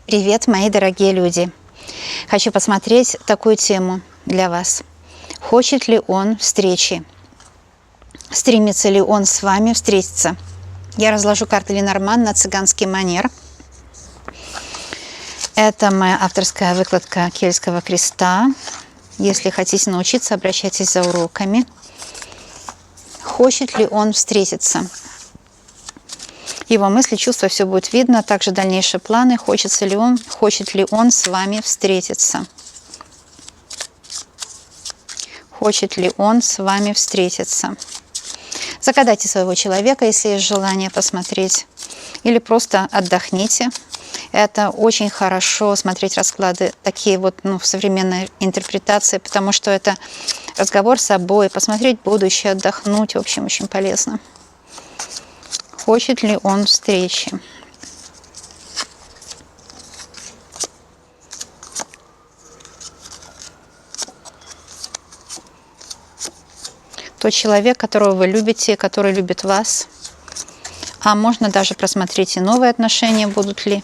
Привет, мои дорогие люди! Хочу посмотреть такую тему для вас. Хочет ли он встречи? Стремится ли он с вами встретиться? Я разложу карты Ленорман на цыганский манер. Это моя авторская выкладка Кельтского креста. Если хотите научиться, обращайтесь за уроками. Хочет ли он встретиться? Его мысли, чувства, все будет видно. Также дальнейшие планы. Хочет ли он с вами встретиться? Хочет ли он с вами встретиться? Загадайте своего человека, если есть желание посмотреть. Или просто отдохните. Это очень хорошо смотреть расклады такие вот в современной интерпретации, потому что это разговор с собой, посмотреть будущее, отдохнуть. В общем, очень полезно. Хочет ли он встречи? Тот человек, которого вы любите, который любит вас. А можно даже просмотреть и новые отношения будут ли.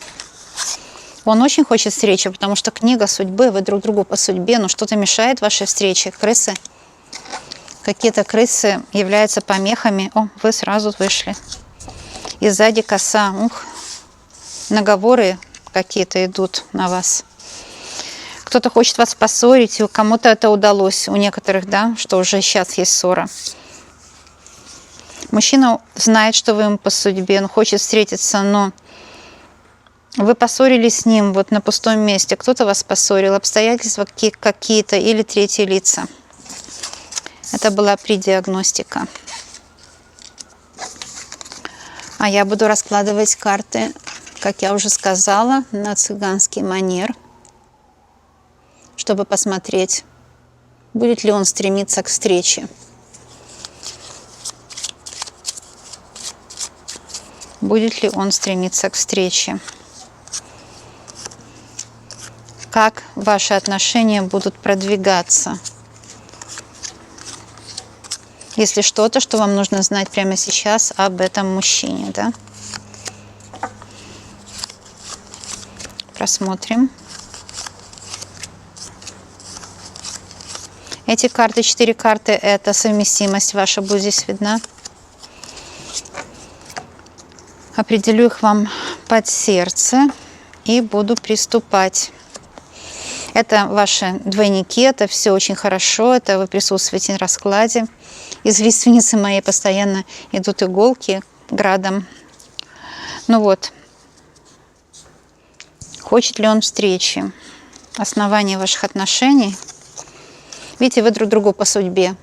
Он очень хочет встречи, потому что книга судьбы, вы друг другу по судьбе, но что-то мешает вашей встрече. Крысы. Какие-то крысы являются помехами. О, вы сразу вышли. И сзади коса. Ух, наговоры какие-то идут на вас. Кто-то хочет вас поссорить, и кому-то это удалось. У некоторых, да, что уже сейчас есть ссора. Мужчина знает, что вы ему по судьбе, он хочет встретиться, но вы поссорились с ним вот на пустом месте. Кто-то вас поссорил, обстоятельства какие-то или третьи лица. Это была предиагностика. А я буду раскладывать карты, как я уже сказала, на цыганский манер, чтобы посмотреть, будет ли он стремиться к встрече. Будет ли он стремиться к встрече? Как ваши отношения будут продвигаться? Если что-то, что вам нужно знать прямо сейчас об этом мужчине, да? Просмотрим. Эти карты, 4 карты, это совместимость ваша будет здесь видна. Определю их вам под сердце и буду приступать. Это ваши двойники, это все очень хорошо, это вы присутствуете на раскладе. Из лиственницы моей постоянно идут иголки градом. Ну вот. Хочет ли он встречи? Основание ваших отношений. Видите, вы друг другу по судьбе.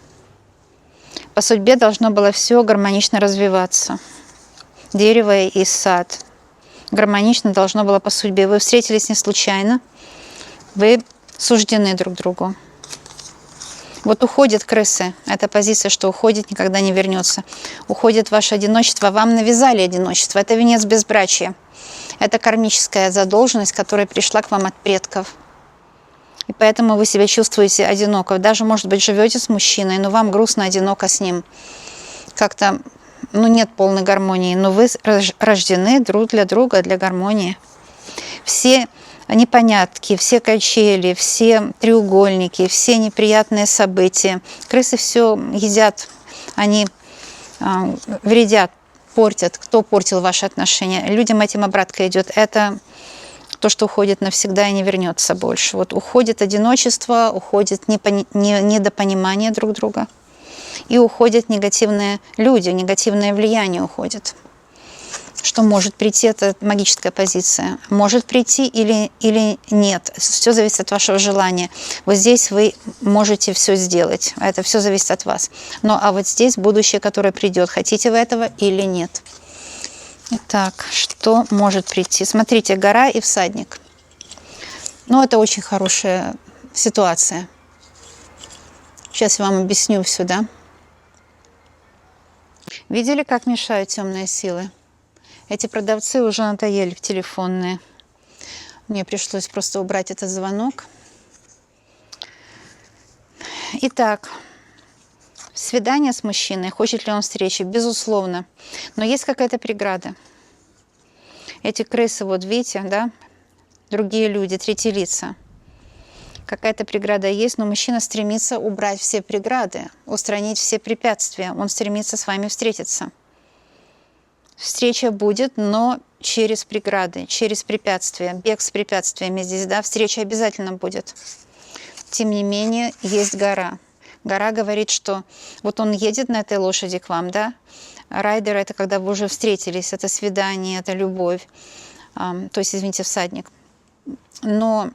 По судьбе должно было все гармонично развиваться. Дерево и сад. Гармонично должно было по судьбе. Вы встретились не случайно. Вы суждены друг другу. Вот уходят крысы. Это позиция, что уходит, никогда не вернется. Уходит ваше одиночество. Вам навязали одиночество. Это венец безбрачия. Это кармическая задолженность, которая пришла к вам от предков. И поэтому вы себя чувствуете одиноко. Даже, может быть, живете с мужчиной, но вам грустно, одиноко с ним. Как-то, нет полной гармонии. Но вы рождены друг для друга, для гармонии. Все непонятки, все качели, все треугольники, все неприятные события. Крысы все едят, они вредят, портят. Кто портил ваши отношения? Людям этим обратка идет. Это то, что уходит навсегда и не вернется больше. Вот уходит одиночество, уходит недопонимание друг друга. И уходят негативные люди, негативное влияние уходит. Что может прийти, это магическая позиция. Может прийти или нет. Все зависит от вашего желания. Вот здесь вы можете все сделать. Это все зависит от вас. А вот здесь будущее, которое придет. Хотите вы этого или нет? Итак, что может прийти? Смотрите, гора и всадник. Это очень хорошая ситуация. Сейчас я вам объясню все, да? Видели, как мешают темные силы? Эти продавцы уже надоели в телефонные. Мне пришлось просто убрать этот звонок. Итак, свидание с мужчиной. Хочет ли он встречи? Безусловно. Но есть какая-то преграда. Эти крысы, вот видите, да, другие люди, третьи лица. Какая-то преграда есть, но мужчина стремится убрать все преграды, устранить все препятствия. Он стремится с вами встретиться. Встреча будет, но через преграды, через препятствия. Бег с препятствиями здесь, да, встреча обязательно будет. Тем не менее, есть гора. Гора говорит, что вот он едет на этой лошади к вам, да. Райдер — это когда вы уже встретились, это свидание, это любовь. То есть, извините, всадник. Но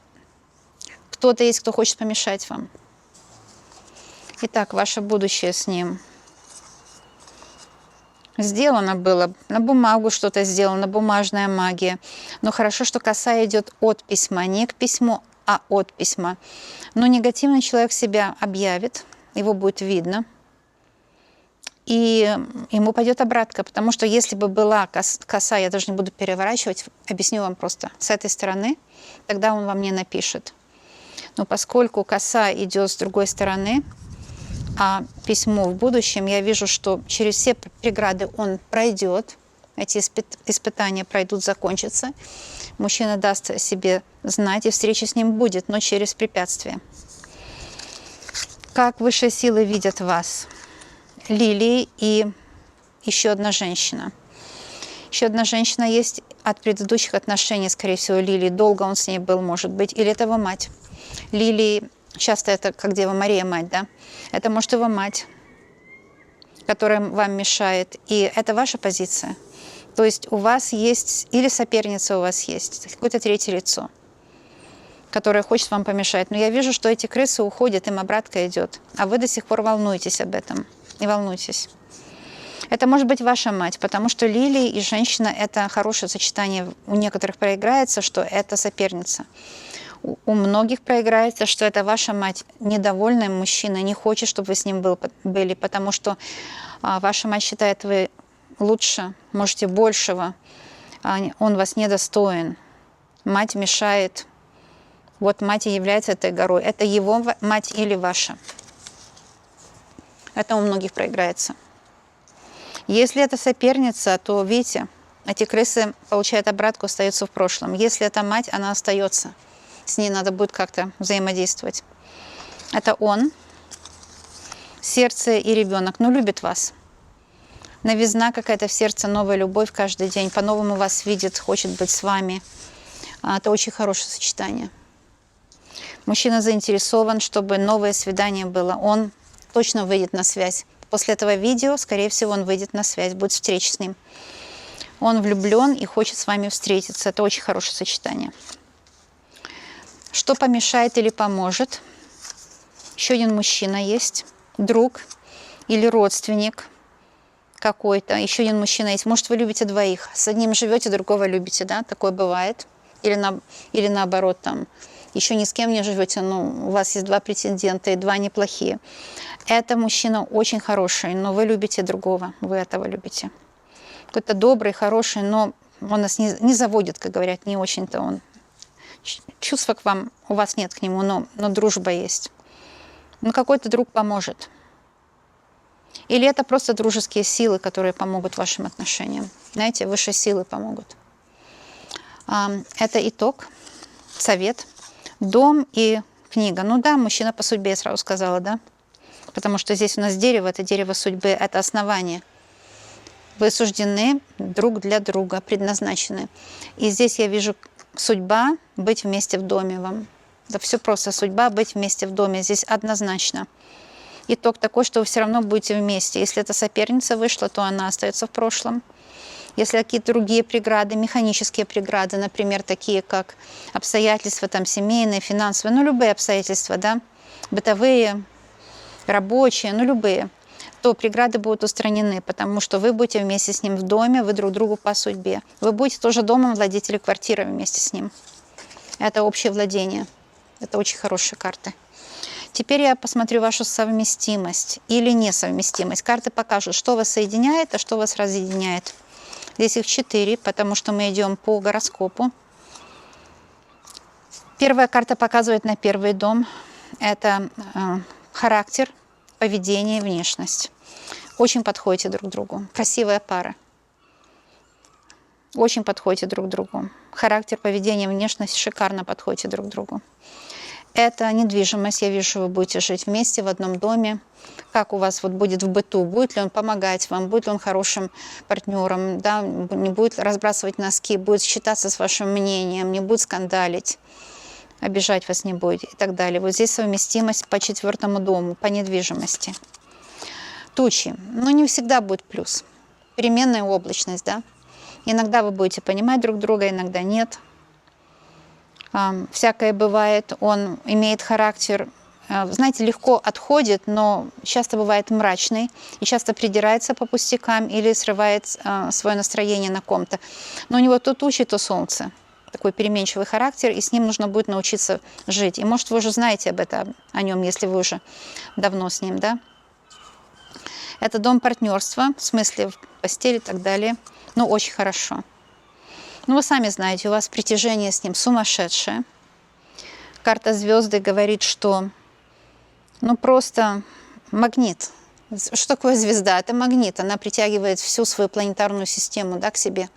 кто-то есть, кто хочет помешать вам. Итак, ваше будущее с ним. Сделано было, на бумагу что-то сделано, бумажная магия. Но хорошо, что коса идет от письма, не к письму, а от письма. Но негативный человек себя объявит, его будет видно, и ему пойдет обратка, потому что если бы была коса, я даже не буду переворачивать, объясню вам просто, с этой стороны, тогда он вам не напишет. Но поскольку коса идет с другой стороны, а письмо в будущем, я вижу, что через все преграды он пройдет, эти испытания пройдут, закончатся. Мужчина даст о себе знать, и встреча с ним будет, но через препятствия. Как высшие силы видят вас? Лилии и еще одна женщина. Еще одна женщина есть от предыдущих отношений, скорее всего, Лилии. Долго он с ней был, может быть, или это его мать. Лилии, часто это как Дева Мария мать, да? Это может его мать, которая вам мешает. И это ваша позиция. То есть у вас есть, или соперница у вас есть, какое-то третье лицо, которое хочет вам помешать. Но я вижу, что эти крысы уходят, им обратка идет. А вы до сих пор волнуетесь об этом. Не волнуйтесь. Это может быть ваша мать, потому что лилии и женщина – это хорошее сочетание. У некоторых проиграется, что это соперница. У многих проиграется, что это ваша мать, недовольная мужчина, не хочет, чтобы вы с ним были, потому что ваша мать считает, вы лучше, можете большего, он вас недостоин. Мать мешает. Вот мать и является этой горой. Это его мать или ваша. Это у многих проиграется. Если это соперница, то, видите, эти крысы получают обратку, остаются в прошлом. Если это мать, она остается. С ней надо будет как-то взаимодействовать. Это он, сердце и ребенок. Ну, любит вас. Новизна какая-то в сердце, новая любовь каждый день. По-новому вас видит, хочет быть с вами. Это очень хорошее сочетание. Мужчина заинтересован, чтобы новое свидание было. Он точно выйдет на связь. После этого видео, скорее всего, он выйдет на связь, будет встреча с ним. Он влюблен и хочет с вами встретиться. Это очень хорошее сочетание. Что помешает или поможет? Еще один мужчина есть, друг или родственник какой-то. Еще один мужчина есть. Может, вы любите двоих. С одним живете, другого любите, да? Такое бывает. Или наоборот, там, еще ни с кем не живете, но у вас есть два претендента и два неплохие. Это мужчина очень хороший, но вы любите другого, вы этого любите. Какой-то добрый, хороший, но он нас не заводит, как говорят, не очень-то он. Чувства к вам у вас нет к нему, но дружба есть. Но какой-то друг поможет. Или это просто дружеские силы, которые помогут вашим отношениям. Знаете, высшие силы помогут. Это итог, совет. Дом и книга. Ну да, мужчина по судьбе, я сразу сказала, да? Потому что здесь у нас дерево, это дерево судьбы, это основание. Вы суждены друг для друга, предназначены. И здесь я вижу судьба быть вместе в доме вам. Да все просто, судьба быть вместе в доме. Здесь однозначно. Итог такой, что вы все равно будете вместе. Если эта соперница вышла, то она остается в прошлом. Если какие-то другие преграды, механические преграды, например, такие как обстоятельства там, семейные, финансовые, ну любые обстоятельства, да, бытовые, рабочие, ну любые, то преграды будут устранены, потому что вы будете вместе с ним в доме, вы друг другу по судьбе. Вы будете тоже домом, владетелем квартиры вместе с ним. Это общее владение. Это очень хорошие карты. Теперь я посмотрю вашу совместимость или несовместимость. Карты покажут, что вас соединяет, а что вас разъединяет. Здесь их 4, потому что мы идем по гороскопу. Первая карта показывает на первый дом. Это характер, поведение и внешность. Очень подходите друг к другу. Красивая пара. Очень подходите друг к другу. Характер, поведение, внешность шикарно подходите друг к другу. Это недвижимость. Я вижу, вы будете жить вместе в одном доме. Как у вас вот будет в быту? Будет ли он помогать вам? Будет ли он хорошим партнером? Да? Не будет разбрасывать носки? Будет считаться с вашим мнением? Не будет скандалить? Обижать вас не будет? И так далее. Вот здесь совместимость по 4-му дому, по недвижимости. Тучи. Но не всегда будет плюс. Переменная облачность, да? Иногда вы будете понимать друг друга, иногда нет. Всякое бывает. Он имеет характер, знаете, легко отходит, но часто бывает мрачный и часто придирается по пустякам или срывает свое настроение на ком-то. Но у него то тучи, то солнце. Такой переменчивый характер, и с ним нужно будет научиться жить. И может, вы уже знаете об этом, о нем, если вы уже давно с ним, да? Это дом партнерства, в смысле в постели и так далее. Ну, очень хорошо. Ну, вы сами знаете, у вас притяжение с ним сумасшедшее. Карта звезды говорит, что, ну, просто магнит. Что такое звезда? Это магнит. Она притягивает всю свою планетарную систему, да, к себе.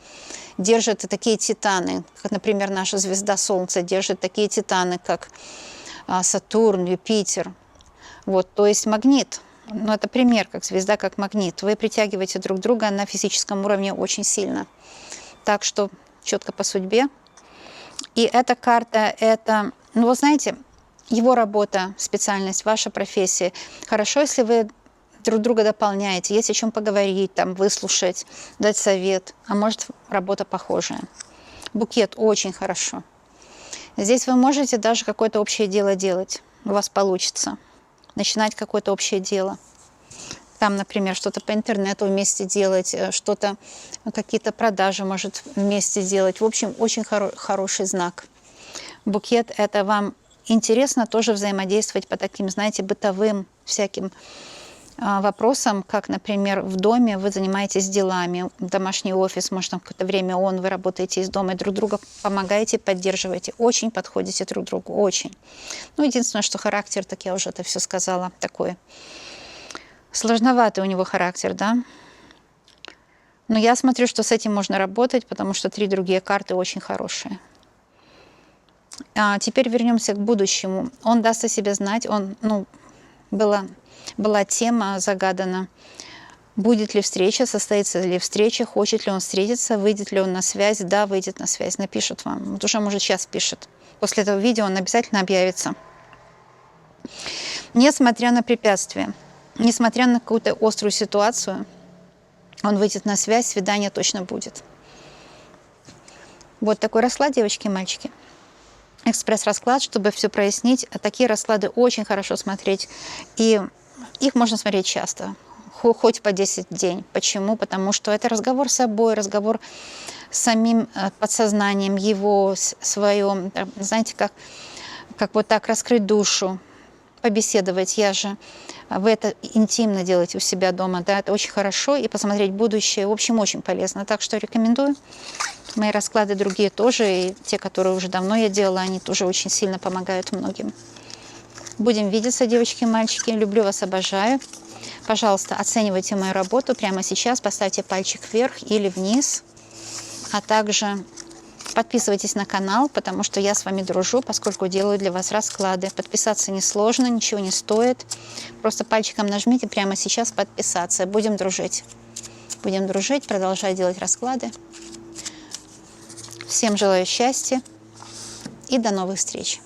Держит такие титаны, как, например, наша звезда Солнце, держит такие титаны, как Сатурн, Юпитер. Вот, то есть магнит. Ну, это пример, как звезда, как магнит. Вы притягиваете друг друга на физическом уровне очень сильно. Так что четко по судьбе. И эта карта, это, ну, вы знаете, его работа, специальность, ваша профессия. Хорошо, если вы друг друга дополняете, есть о чем поговорить, там, выслушать, дать совет. А может, работа похожая. Букет очень хорошо. Здесь вы можете даже какое-то общее дело делать. У вас получится. Начинать какое-то общее дело. Там, например, что-то по интернету вместе делать, что-то, какие-то продажи, может, вместе делать. В общем, очень хороший знак. Букет – это вам интересно тоже взаимодействовать по таким, знаете, бытовым всяким вопросам, как, например, в доме вы занимаетесь делами, домашний офис, может, на какое-то время вы работаете из дома и друг друга помогаете, поддерживаете. Очень подходите друг другу, очень. Ну, единственное, что характер, так я уже это все сказала, такой сложноватый у него характер, да. Но я смотрю, что с этим можно работать, потому что 3 другие карты очень хорошие. Теперь вернемся к будущему. Он даст о себе знать, была тема загадана, будет ли встреча, состоится ли встреча, хочет ли он встретиться, выйдет ли он на связь. Да, выйдет на связь, напишет вам. Вот уже, может, сейчас пишет. После этого видео он обязательно объявится. Несмотря на препятствия, несмотря на какую-то острую ситуацию, он выйдет на связь, свидание точно будет. Вот такой расклад, девочки и мальчики. Экспресс-расклад, чтобы все прояснить. Такие расклады очень хорошо смотреть. И их можно смотреть часто, хоть по 10 в день. Почему? Потому что это разговор с собой, разговор с самим подсознанием, его, своем, знаете, как вот так раскрыть душу, побеседовать. Вы это интимно делаете у себя дома, да, это очень хорошо, и посмотреть будущее, в общем, очень полезно. Так что рекомендую. Мои расклады другие тоже, и те, которые уже давно я делала, они тоже очень сильно помогают многим. Будем видеться, девочки и мальчики. Люблю вас, обожаю. Пожалуйста, оценивайте мою работу прямо сейчас, поставьте пальчик вверх или вниз, а также подписывайтесь на канал, потому что я с вами дружу, поскольку делаю для вас расклады. Подписаться несложно, ничего не стоит. Просто пальчиком нажмите прямо сейчас подписаться. Будем дружить. Будем дружить, продолжать делать расклады. Всем желаю счастья и до новых встреч.